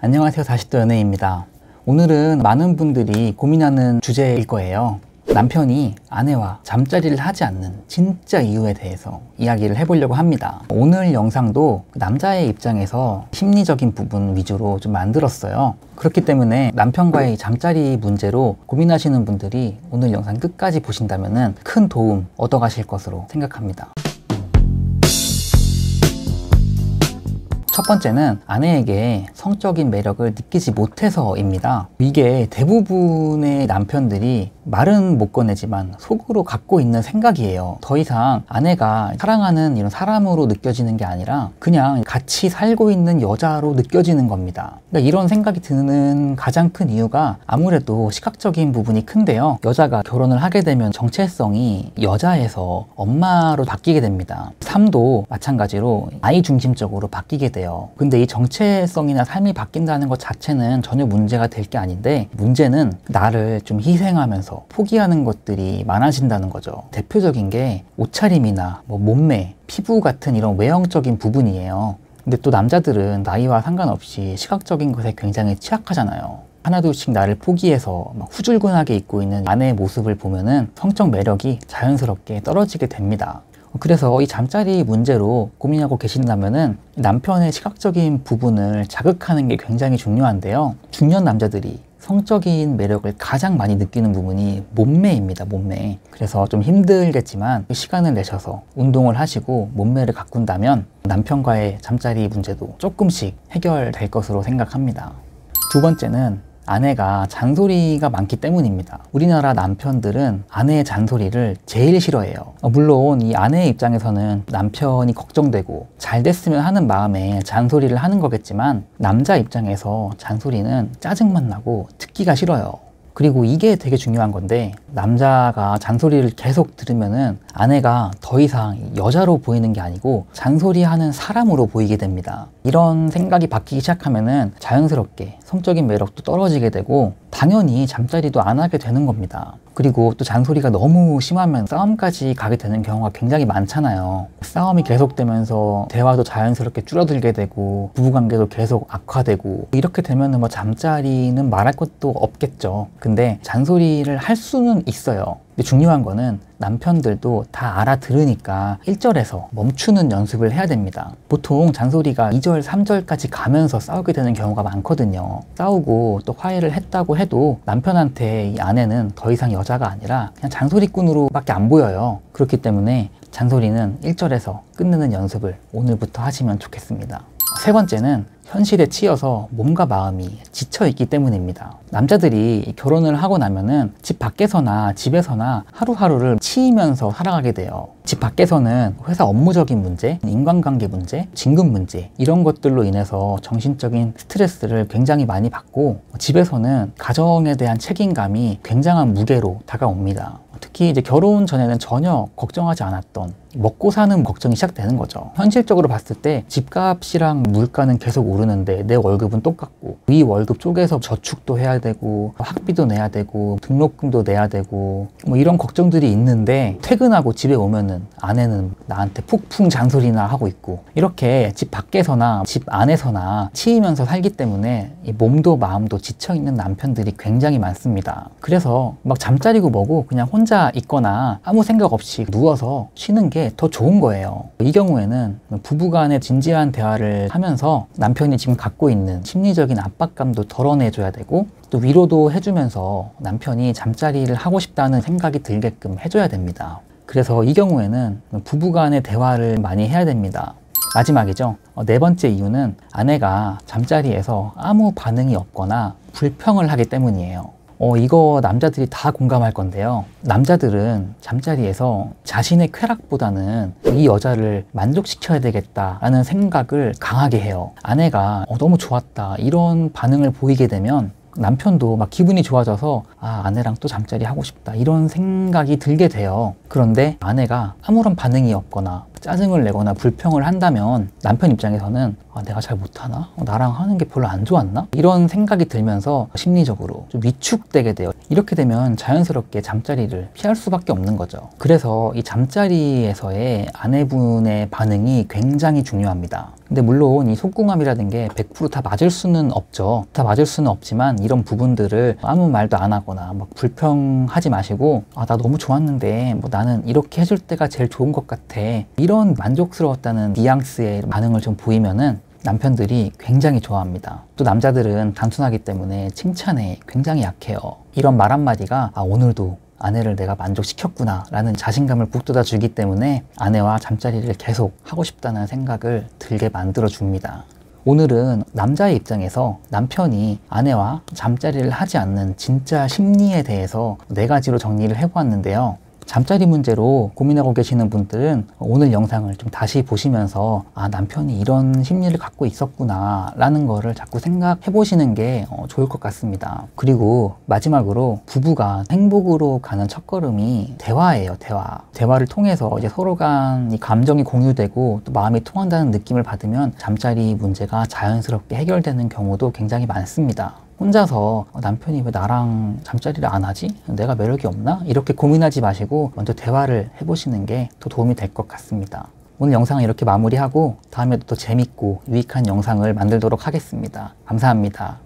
안녕하세요. 다시 또 연예인입니다. 오늘은 많은 분들이 고민하는 주제일 거예요. 남편이 아내와 잠자리를 하지 않는 진짜 이유에 대해서 이야기를 해보려고 합니다. 오늘 영상도 남자의 입장에서 심리적인 부분 위주로 좀 만들었어요. 그렇기 때문에 남편과의 잠자리 문제로 고민하시는 분들이 오늘 영상 끝까지 보신다면 큰 도움 얻어가실 것으로 생각합니다. 첫 번째는 아내에게 성적인 매력을 느끼지 못해서입니다. 이게 대부분의 남편들이 말은 못 꺼내지만 속으로 갖고 있는 생각이에요. 더 이상 아내가 사랑하는 이런 사람으로 느껴지는 게 아니라 그냥 같이 살고 있는 여자로 느껴지는 겁니다. 그러니까 이런 생각이 드는 가장 큰 이유가 아무래도 시각적인 부분이 큰데요. 여자가 결혼을 하게 되면 정체성이 여자에서 엄마로 바뀌게 됩니다. 삶도 마찬가지로 아이 중심적으로 바뀌게 돼요. 근데 이 정체성이나 삶이 바뀐다는 것 자체는 전혀 문제가 될 게 아닌데, 문제는 나를 좀 희생하면서 포기하는 것들이 많아진다는 거죠. 대표적인 게 옷차림이나 몸매, 피부 같은 이런 외형적인 부분이에요. 근데 또 남자들은 나이와 상관없이 시각적인 것에 굉장히 취약하잖아요. 하나둘씩 나를 포기해서 후줄근하게 입고 있는 아내의 모습을 보면은 성적 매력이 자연스럽게 떨어지게 됩니다. 그래서 이 잠자리 문제로 고민하고 계신다면은 남편의 시각적인 부분을 자극하는 게 굉장히 중요한데요. 중년 남자들이 성적인 매력을 가장 많이 느끼는 부분이 몸매입니다. 몸매. 그래서 좀 힘들겠지만 시간을 내셔서 운동을 하시고 몸매를 가꾼다면 남편과의 잠자리 문제도 조금씩 해결될 것으로 생각합니다. 두 번째는 아내가 잔소리가 많기 때문입니다. 우리나라 남편들은 아내의 잔소리를 제일 싫어해요. 물론 이 아내의 입장에서는 남편이 걱정되고 잘 됐으면 하는 마음에 잔소리를 하는 거겠지만, 남자 입장에서 잔소리는 짜증만 나고 듣기가 싫어요. 그리고 이게 되게 중요한 건데, 남자가 잔소리를 계속 들으면은 아내가 더 이상 여자로 보이는 게 아니고 잔소리하는 사람으로 보이게 됩니다. 이런 생각이 바뀌기 시작하면은 자연스럽게 성적인 매력도 떨어지게 되고 당연히 잠자리도 안 하게 되는 겁니다. 그리고 또 잔소리가 너무 심하면 싸움까지 가게 되는 경우가 굉장히 많잖아요. 싸움이 계속되면서 대화도 자연스럽게 줄어들게 되고 부부관계도 계속 악화되고, 이렇게 되면은 잠자리는 말할 것도 없겠죠. 근데 잔소리를 할 수는 있어요. 근데 중요한 거는 남편들도 다 알아들으니까 1절에서 멈추는 연습을 해야 됩니다. 보통 잔소리가 2절, 3절까지 가면서 싸우게 되는 경우가 많거든요. 싸우고 또 화해를 했다고 해도 남편한테 이 아내는 더 이상 여자가 아니라 그냥 잔소리꾼으로 밖에 안 보여요. 그렇기 때문에 잔소리는 1절에서 끝내는 연습을 오늘부터 하시면 좋겠습니다. 세 번째는 현실에 치여서 몸과 마음이 지쳐있기 때문입니다. 남자들이 결혼을 하고 나면은 집 밖에서나 집에서나 하루하루를 치이면서 살아가게 돼요. 집 밖에서는 회사 업무적인 문제, 인간관계 문제, 진급 문제, 이런 것들로 인해서 정신적인 스트레스를 굉장히 많이 받고, 집에서는 가정에 대한 책임감이 굉장한 무게로 다가옵니다. 특히 이제 결혼 전에는 전혀 걱정하지 않았던 먹고 사는 걱정이 시작되는 거죠. 현실적으로 봤을 때 집값이랑 물가는 계속 오르는데 내 월급은 똑같고, 이 월급 쪼개서 저축도 해야 되고 학비도 내야 되고 등록금도 내야 되고 이런 걱정들이 있는데, 퇴근하고 집에 오면은 아내는 나한테 폭풍 잔소리나 하고 있고, 이렇게 집 밖에서나 집 안에서나 치이면서 살기 때문에 이 몸도 마음도 지쳐있는 남편들이 굉장히 많습니다. 그래서 잠자리고 뭐고 그냥 혼자 있거나 아무 생각 없이 누워서 쉬는 게 더 좋은 거예요. 이 경우에는 부부간의 진지한 대화를 하면서 남편이 지금 갖고 있는 심리적인 압박감도 덜어내줘야 되고, 또 위로도 해주면서 남편이 잠자리를 하고 싶다는 생각이 들게끔 해줘야 됩니다. 그래서 이 경우에는 부부간의 대화를 많이 해야 됩니다. 마지막이죠. 네 번째 이유는 아내가 잠자리에서 아무 반응이 없거나 불평을 하기 때문이에요. 이거 남자들이 다 공감할 건데요. 남자들은 잠자리에서 자신의 쾌락보다는 이 여자를 만족시켜야 되겠다라는 생각을 강하게 해요. 아내가 너무 좋았다 이런 반응을 보이게 되면 남편도 기분이 좋아져서 아내랑 또 잠자리 하고 싶다 이런 생각이 들게 돼요. 그런데 아내가 아무런 반응이 없거나 짜증을 내거나 불평을 한다면 남편 입장에서는 내가 잘 못하나? 나랑 하는 게 별로 안 좋았나? 이런 생각이 들면서 심리적으로 좀 위축되게 돼요. 이렇게 되면 자연스럽게 잠자리를 피할 수밖에 없는 거죠. 그래서 이 잠자리에서의 아내분의 반응이 굉장히 중요합니다. 근데 물론 이 속궁합이라는 게 100% 다 맞을 수는 없죠. 다 맞을 수는 없지만 이런 부분들을 아무 말도 안 하거나 막 불평하지 마시고 나 너무 좋았는데 나는 이렇게 해줄 때가 제일 좋은 것 같아. 이런 만족스러웠다는 뉘앙스의 반응을 좀 보이면은 남편들이 굉장히 좋아합니다. 또 남자들은 단순하기 때문에 칭찬에 굉장히 약해요. 이런 말 한마디가 오늘도 아내를 내가 만족시켰구나 라는 자신감을 북돋아 주기 때문에 아내와 잠자리를 계속 하고 싶다는 생각을 들게 만들어 줍니다. 오늘은 남자의 입장에서 남편이 아내와 잠자리를 하지 않는 진짜 심리에 대해서 4가지로 정리를 해보았는데요. 잠자리 문제로 고민하고 계시는 분들은 오늘 영상을 좀 다시 보시면서 남편이 이런 심리를 갖고 있었구나 라는 거를 자꾸 생각해 보시는 게 좋을 것 같습니다. 그리고 마지막으로 부부가 행복으로 가는 첫걸음이 대화예요. 대화를 통해서 이제 서로 간 이 감정이 공유되고 또 마음이 통한다는 느낌을 받으면 잠자리 문제가 자연스럽게 해결되는 경우도 굉장히 많습니다. 혼자서 남편이 왜 나랑 잠자리를 안 하지? 내가 매력이 없나? 이렇게 고민하지 마시고 먼저 대화를 해보시는 게 더 도움이 될 것 같습니다. 오늘 영상은 이렇게 마무리하고 다음에도 더 재밌고 유익한 영상을 만들도록 하겠습니다. 감사합니다.